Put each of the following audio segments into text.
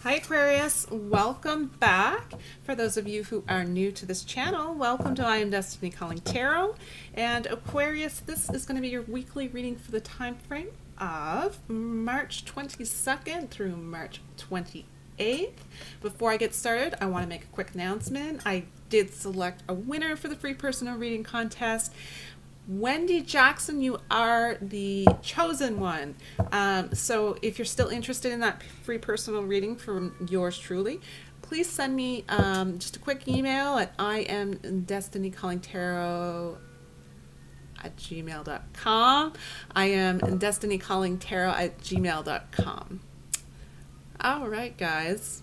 Hi Aquarius, welcome back. For those of you who are new to this channel, welcome to I Am Destiny Calling Tarot. And Aquarius, this is going to be your weekly reading for the time frame of March 22nd through March 28th. Before I get started, I want to make a quick announcement. I did select a winner for the free personal reading contest. Wendy Jackson, you are the chosen one. So if you're still interested in that free personal reading from yours truly, please send me just a quick email at iamdestinycallingtarot@gmail.com. I am destinycallingtarot@gmail.com. All right, guys.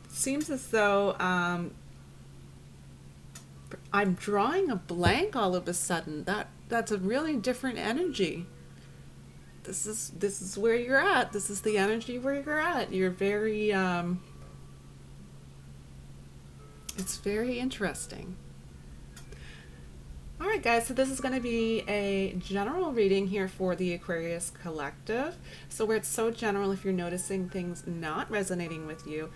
Seems as though I'm drawing a blank all of a sudden. That's a really different energy. This is where you're at. This is the energy where you're at. You're very it's very interesting. All right, guys, so this is going to be a general reading here for the Aquarius collective. So where it's so general, if you're noticing things not resonating with you,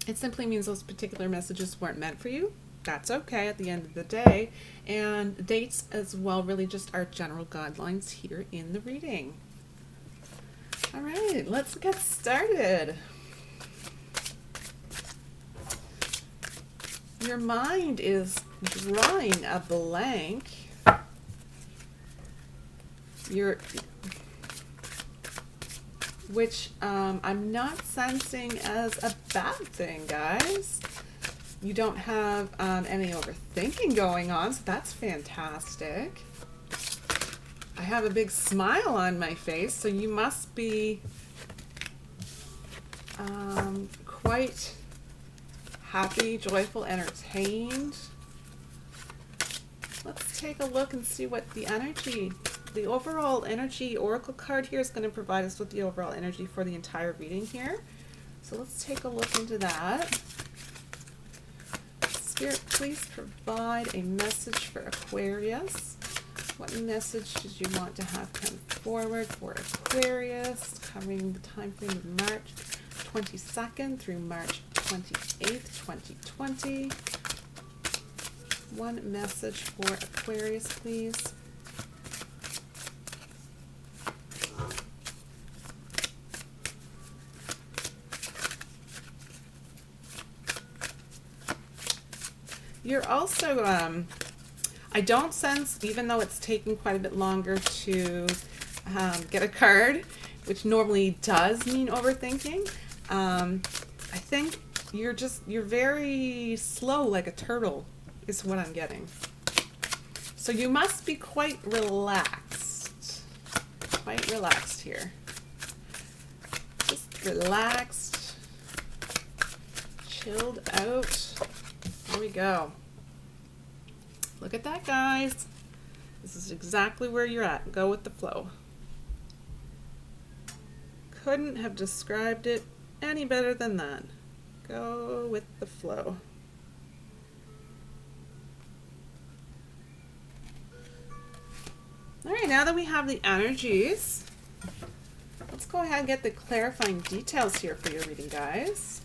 it simply means those particular messages weren't meant for you. That's okay at the end of the day. And dates as well really just are general guidelines here in the reading. All right, let's get started. Your mind is drawing a blank. Which I'm not sensing as a bad thing, guys. You don't have any overthinking going on, so that's fantastic. I have a big smile on my face, so you must be quite happy, joyful, entertained. Let's take a look and see what the overall energy oracle card here is going to provide us with the overall energy for the entire reading here. So let's take a look into that. Spirit, please provide a message for Aquarius. What message did you want to have come forward for Aquarius, covering the time frame of March 22nd through March 28th, 2020? One message for Aquarius, please. You're also, I don't sense, even though it's taking quite a bit longer to get a card, which normally does mean overthinking, I think you're very slow like a turtle is what I'm getting. So you must be quite relaxed here. Just relaxed, chilled out. There we go. Look at that, guys. This is exactly where you're at. Go with the flow. Couldn't have described it any better than that. Go with the flow. All right, now that we have the energies, let's go ahead and get the clarifying details here for your reading, guys.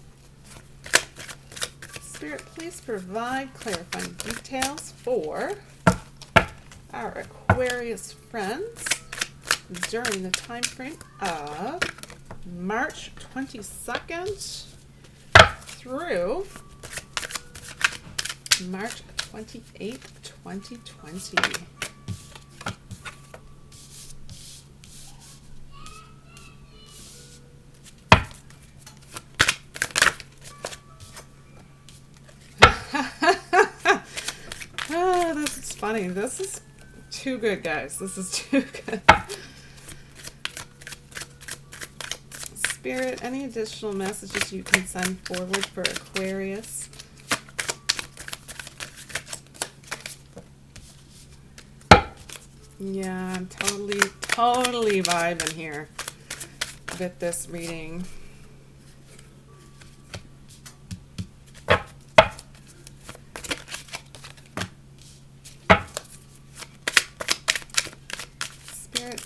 Spirit, please provide clarifying details for our Aquarius friends during the time frame of March 22nd through March 28th, 2020. Funny. This is too good, guys. This is too good. Spirit, any additional messages you can send forward for Aquarius? Yeah, I'm totally vibing here with this reading.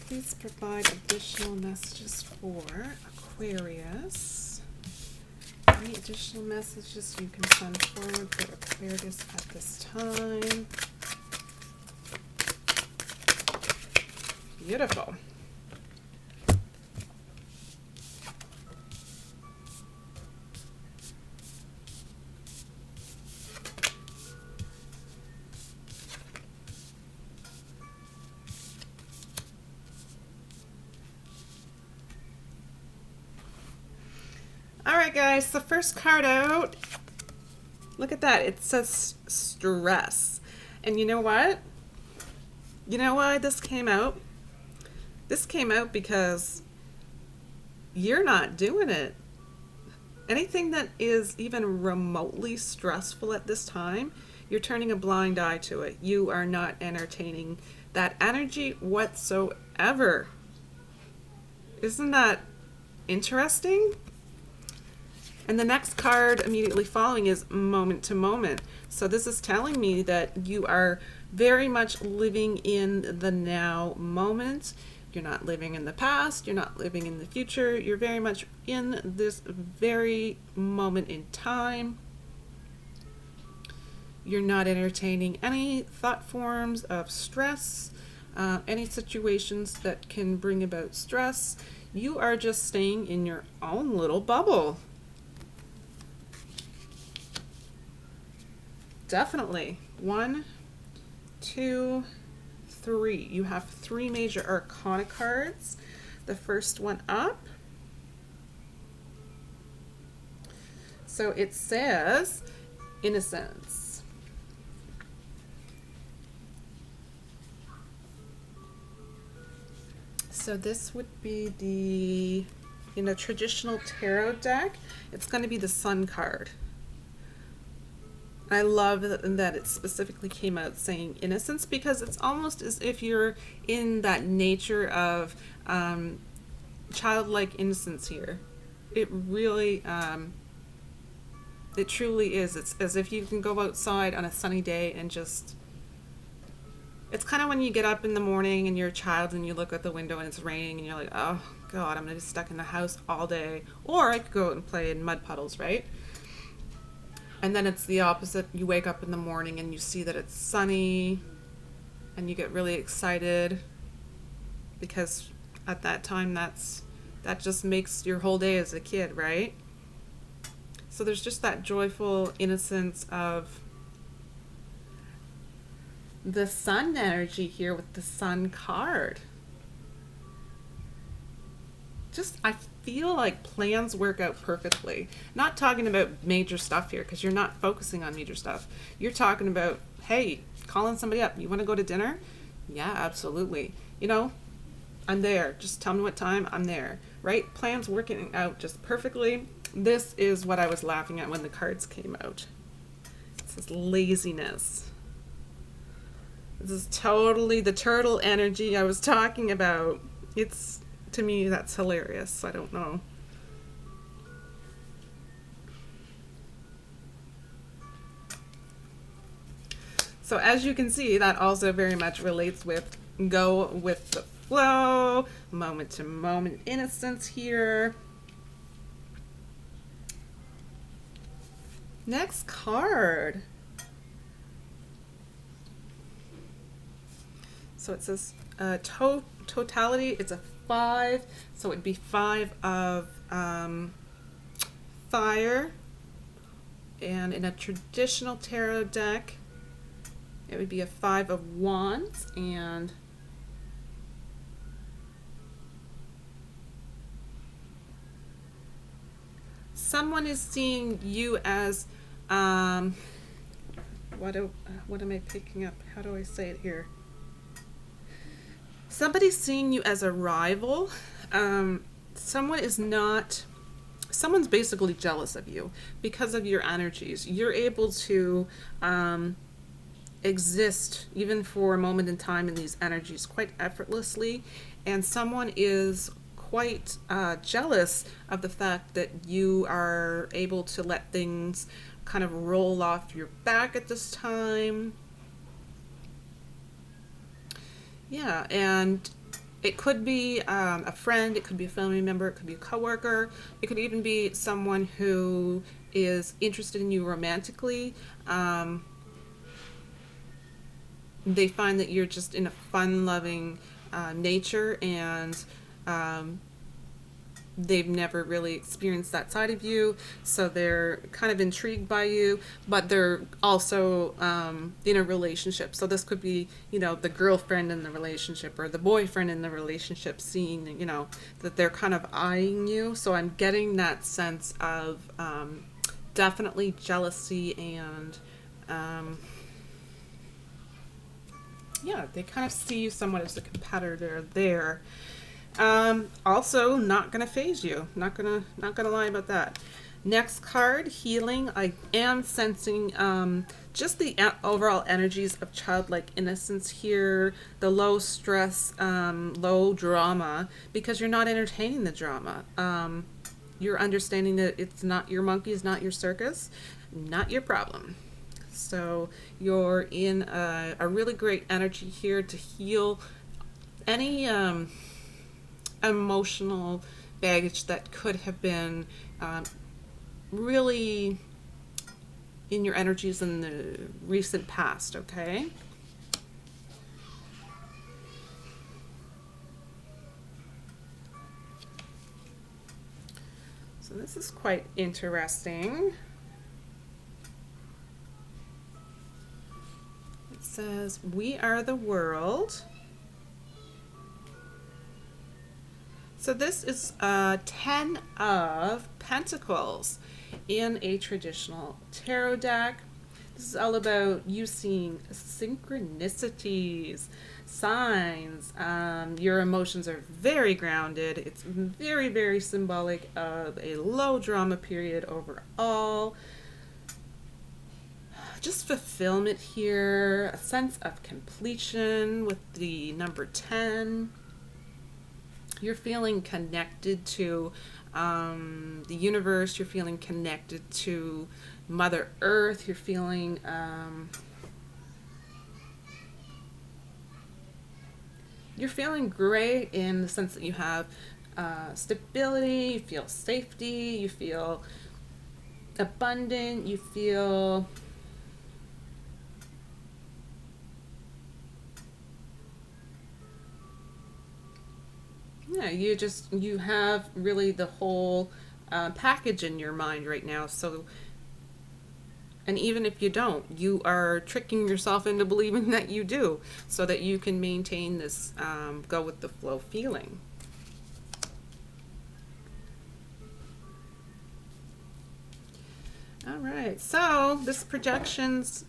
Please provide additional messages for Aquarius. Any additional messages you can send forward for Aquarius at this time? Beautiful. Alright guys, the first card out, look at that, it says stress. And you know what? You know why this came out? This came out because you're not doing it. Anything that is even remotely stressful at this time, you're turning a blind eye to it. You are not entertaining that energy whatsoever. Isn't that interesting? And the next card immediately following is moment to moment. So this is telling me that you are very much living in the now moment. You're not living in the past. You're not living in the future. You're very much in this very moment in time. You're not entertaining any thought forms of stress, any situations that can bring about stress. You are just staying in your own little bubble. Definitely. 1, 2, 3. You have 3 major arcana cards. The first one up. So it says innocence. So this would be in a traditional tarot deck, it's going to be the Sun card. I love that it specifically came out saying innocence, because it's almost as if you're in that nature of childlike innocence here. It really, it truly is. It's as if you can go outside on a sunny day and just, it's kind of when you get up in the morning and you're a child and you look out the window and it's raining and you're like, oh God, I'm going to be stuck in the house all day. Or I could go out and play in mud puddles, right? And then it's the opposite. You wake up in the morning and you see that it's sunny and you get really excited because at that time that just makes your whole day as a kid, right? So there's just that joyful innocence of the sun energy here with the Sun card. Just, I feel like plans work out perfectly. Not talking about major stuff here, because you're not focusing on major stuff. You're talking about, hey, calling somebody up. You want to go to dinner? Yeah, absolutely. You know, I'm there. Just tell me what time, I'm there. Right? Plans working out just perfectly. This is what I was laughing at when the cards came out. It says laziness. This is totally the turtle energy I was talking about. It's, to me, that's hilarious. I don't know. So as you can see, that also very much relates with go with the flow, moment to moment innocence here. Next card. So it says totality. It's a 5, so it'd be 5 of fire. And in a traditional tarot deck, it would be a 5 of wands, and someone is seeing you as what am I picking up? How do I say it here? Somebody's seeing you as a rival. Someone's basically jealous of you because of your energies. You're able to exist even for a moment in time in these energies quite effortlessly, and someone is quite jealous of the fact that you are able to let things kind of roll off your back at this time. Yeah, and It could be a friend, it could be a family member, it could be a coworker, it could even be someone who is interested in you romantically. They find that you're just in a fun-loving nature, and they've never really experienced that side of you, so they're kind of intrigued by you, but they're also in a relationship. So this could be, the girlfriend in the relationship or the boyfriend in the relationship, seeing, that they're kind of eyeing you. So I'm getting that sense of definitely jealousy, and yeah, they kind of see you somewhat as a competitor there. Also, not gonna phase you. Not gonna lie about that. Next card, healing. I am sensing just the overall energies of childlike innocence here. The low stress, low drama, because you're not entertaining the drama. You're understanding that it's not your monkey, is not your circus, not your problem. So you're in a really great energy here to heal any emotional baggage that could have been really in your energies in the recent past, okay? So this is quite interesting. It says, we are the world. So this is 10 of Pentacles in a traditional tarot deck. This is all about you seeing synchronicities, signs. Your emotions are very grounded. It's very, very symbolic of a low drama period overall. Just fulfillment here, a sense of completion with the number 10. You're feeling connected to the universe. You're feeling connected to Mother Earth. You're feeling great in the sense that you have stability. You feel safety. You feel abundant. You feel you have really the whole package in your mind right now. So, and even if you don't, you are tricking yourself into believing that you do, so that you can maintain this go with the flow feeling. All right, so this projections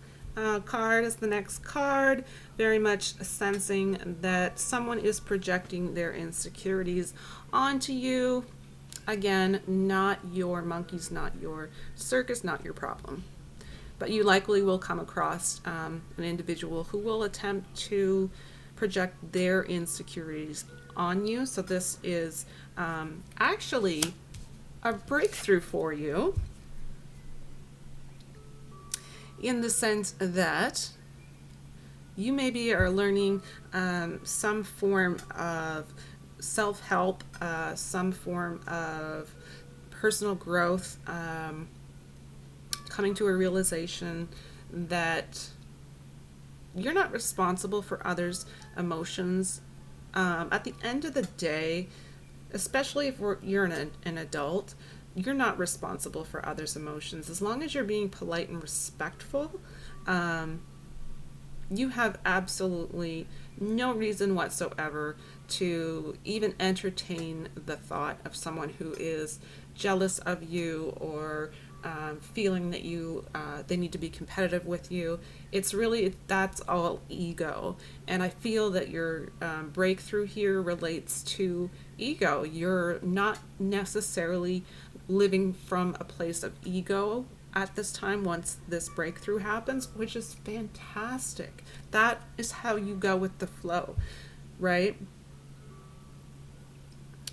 card is the next card. Very much sensing that someone is projecting their insecurities onto you. Again, not your monkeys, not your circus, not your problem. But you likely will come across an individual who will attempt to project their insecurities on you. So this is actually a breakthrough for you, in the sense that you maybe are learning some form of self-help, some form of personal growth, coming to a realization that you're not responsible for others' emotions. At the end of the day, especially if you're an adult, you're not responsible for others' emotions. As long as you're being polite and respectful, you have absolutely no reason whatsoever to even entertain the thought of someone who is jealous of you, or feeling that they need to be competitive with you. It's really, that's all ego. And I feel that your breakthrough here relates to ego. You're not necessarily living from a place of ego at this time once this breakthrough happens, which is fantastic. That is how you go with the flow, right?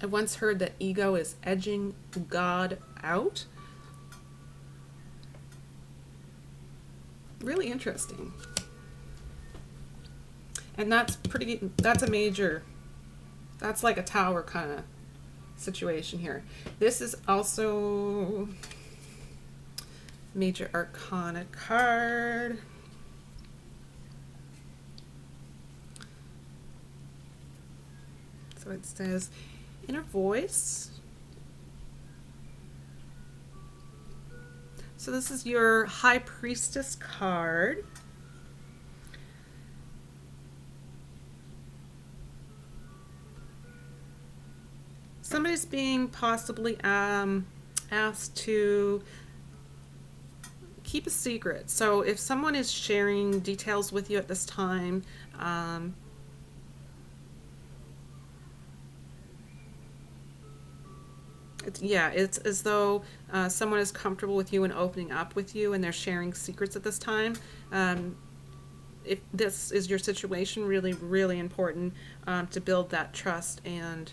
I once heard that ego is edging God out. Really interesting. And that's a major That's like a tower kind of situation here. This is also Major Arcana card. So it says Inner Voice. So this is your High Priestess card. Somebody's being possibly asked to keep a secret. So if someone is sharing details with you at this time, it's as though someone is comfortable with you and opening up with you, and they're sharing secrets at this time. If this is your situation, really, really important to build that trust and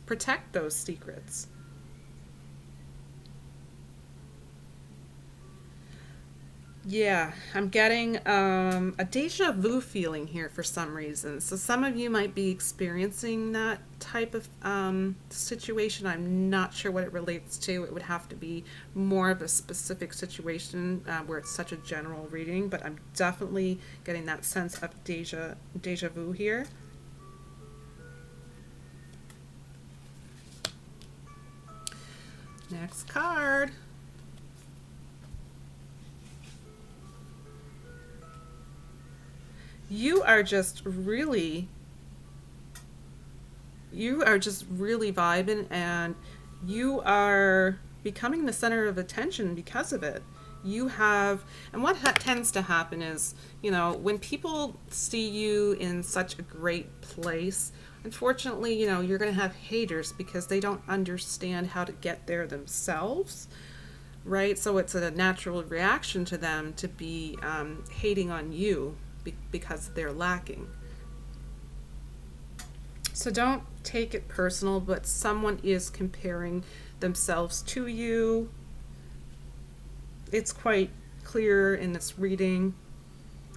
protect those secrets. Yeah, I'm getting a deja vu feeling here for some reason. So some of you might be experiencing that type of situation. I'm not sure what it relates to. It would have to be more of a specific situation where it's such a general reading, but I'm definitely getting that sense of deja vu here. Next card. You are just really vibing, and you are becoming the center of attention because of it. You have, and what tends to happen is, you know, when people see you in such a great place, unfortunately, you know, you're going to have haters because they don't understand how to get there themselves, right? So it's a natural reaction to them to be hating on you because they're lacking. So don't take it personal, but someone is comparing themselves to you. It's quite clear in this reading.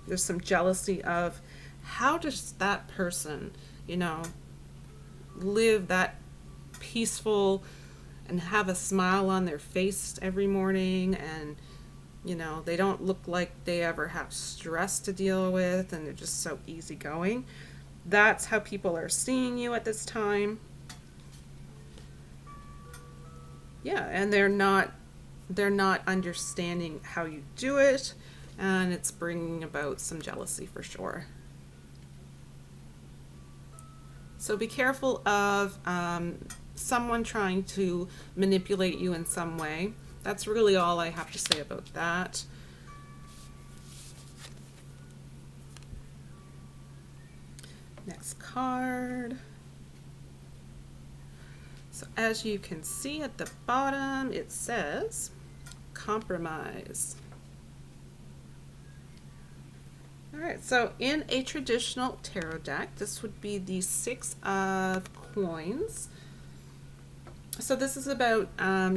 There's some jealousy of how does that person, you know, live that peaceful and have a smile on their face every morning, and you know, they don't look like they ever have stress to deal with, and they're just so easygoing. That's how people are seeing you at this time. Yeah, and they're not understanding how you do it, and it's bringing about some jealousy for sure. So be careful of someone trying to manipulate you in some way. That's really all I have to say about that. Next card. So as you can see at the bottom, it says compromise. All right, so in a traditional tarot deck, this would be the Six of Coins. So this is about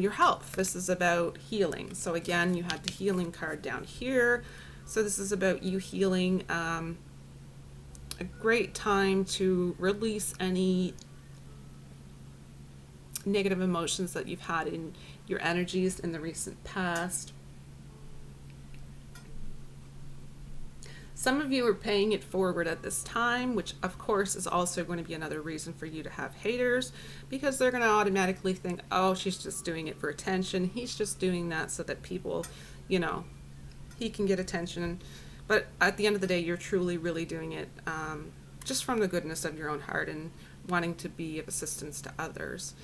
your health. This is about healing. So again, you had the healing card down here. So this is about you healing. A great time to release any negative emotions that you've had in your energies in the recent past. Some of you are paying it forward at this time, which of course is also going to be another reason for you to have haters, because they're going to automatically think, oh, she's just doing it for attention. He's just doing that so that people, you know, he can get attention. But at the end of the day, you're truly, really doing it just from the goodness of your own heart and wanting to be of assistance to others.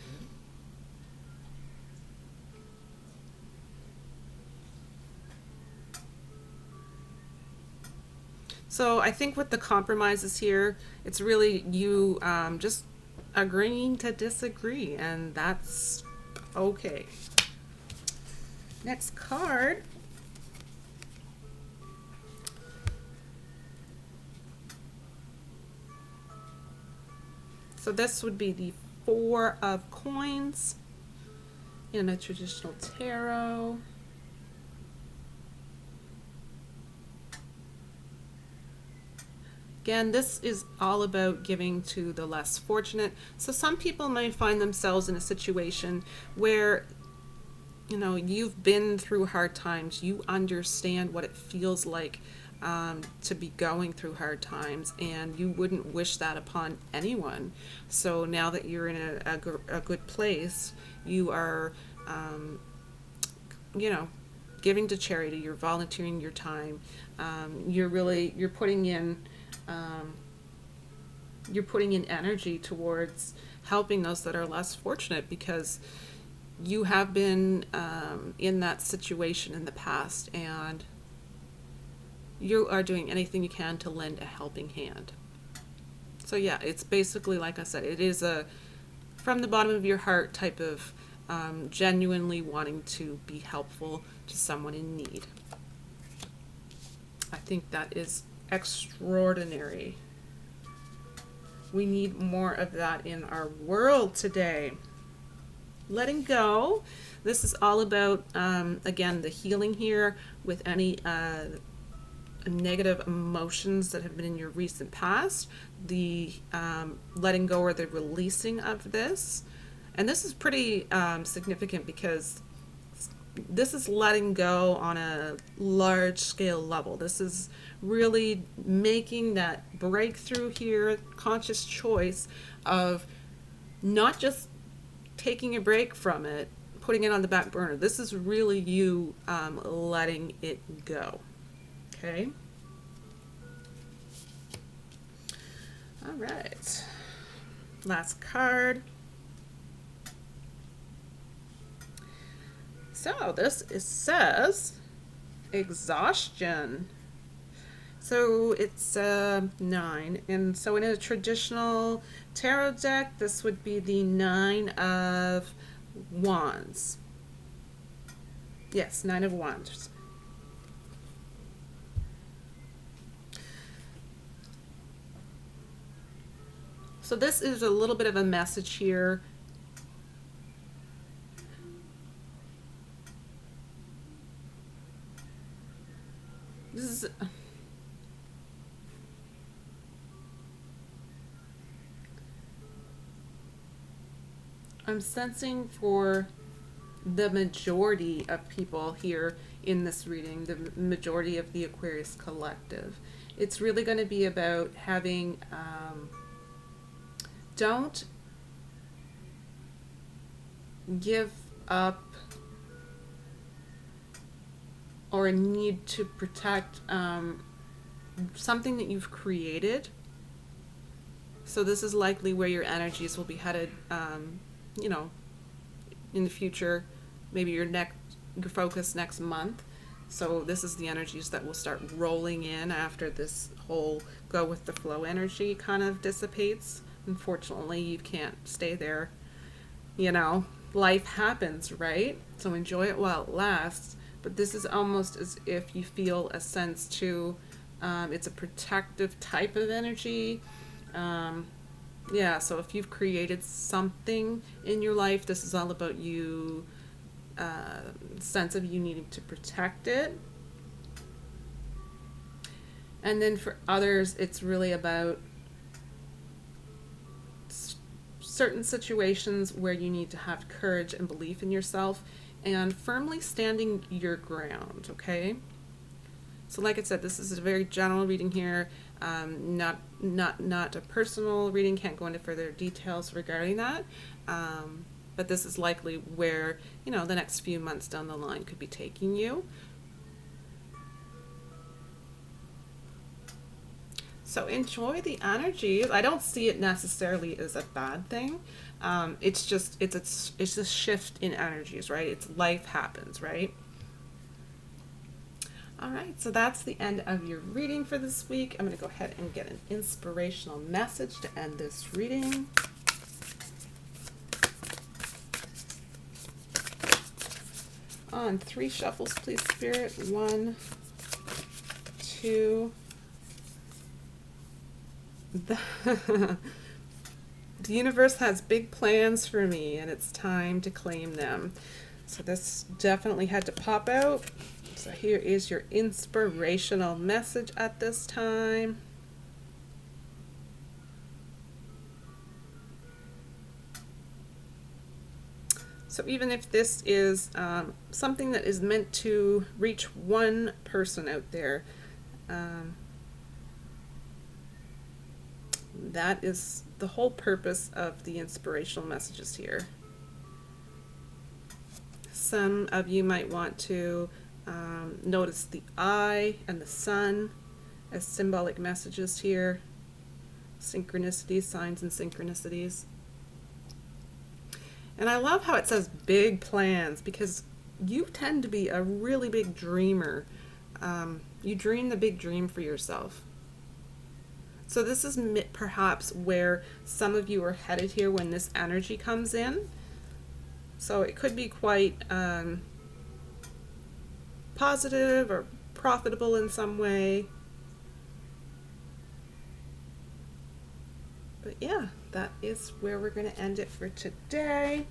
So I think with the compromises here, it's really you just agreeing to disagree, and that's okay. Next card. So this would be the Four of Coins in a traditional tarot. Again, this is all about giving to the less fortunate. So some people might find themselves in a situation where, you know, you've been through hard times. You understand what it feels like to be going through hard times, and you wouldn't wish that upon anyone. So now that you're in a good place, you are, you know, giving to charity. You're volunteering your time. You're putting in energy towards helping those that are less fortunate, because you have been in that situation in the past, and you are doing anything you can to lend a helping hand. So yeah, it's basically, like I said, it is a from the bottom of your heart type of genuinely wanting to be helpful to someone in need. I think that is extraordinary. We need more of that in our world today. Letting go. This is all about, again, the healing here with any negative emotions that have been in your recent past, the letting go or the releasing of this. And this is pretty significant, because this is letting go on a large scale level. This is really making that breakthrough here, conscious choice of not just taking a break from it, putting it on the back burner. This is really you letting it go. Okay. All right. Last card. So says exhaustion. So it's 9, and so in a traditional tarot deck, this would be the 9 of Wands. Yes, 9 of Wands. So this is a little bit of a message here. This is I'm sensing for the majority of people here in this reading, the majority of the Aquarius collective, it's really going to be about having, don't give up or need to protect something that you've created. So this is likely where your energies will be headed, you know, in the future, maybe your focus next month. So this is the energies that will start rolling in after this whole go with the flow energy kind of dissipates. Unfortunately, you can't stay there. You know, life happens, right? So enjoy it while it lasts. But this is almost as if you feel a sense to, it's a protective type of energy. Yeah, so if you've created something in your life, this is all about you, sense of you needing to protect it. And then for others, it's really about certain situations where you need to have courage and belief in yourself and firmly standing your ground, okay? So like I said, this is a very general reading here, not a personal reading, can't go into further details regarding that, but this is likely where, you know, the next few months down the line could be taking you. So enjoy the energy. I don't see it necessarily as a bad thing. It's a shift in energies, right? It's life happens, right? All right, so that's the end of your reading for this week. I'm going to go ahead and get an inspirational message to end this reading. On 3 shuffles, please, Spirit. 1, 2. The universe has big plans for me, and it's time to claim them. So this definitely had to pop out. So here is your inspirational message at this time. So even if this is something that is meant to reach one person out there, that is the whole purpose of the inspirational messages here. Some of you might want to notice the eye and the sun as symbolic messages here. Synchronicities, signs and synchronicities. And I love how it says big plans, because you tend to be a really big dreamer. You dream the big dream for yourself. So this is perhaps where some of you are headed here when this energy comes in. So it could be quite positive or profitable in some way. But yeah, that is where we're going to end it for today.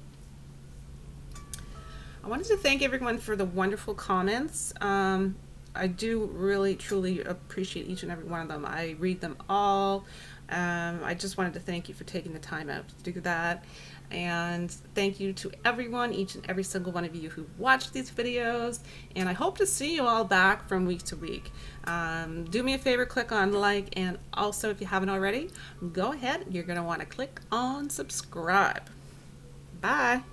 I wanted to thank everyone for the wonderful comments. I do really, truly appreciate each and every one of them. I read them all. I just wanted to thank you for taking the time out to do that. And thank you to everyone, each and every single one of you who watched these videos. And I hope to see you all back from week to week. Do me a favor, click on like, and also if you haven't already, go ahead, you're going to want to click on subscribe. Bye.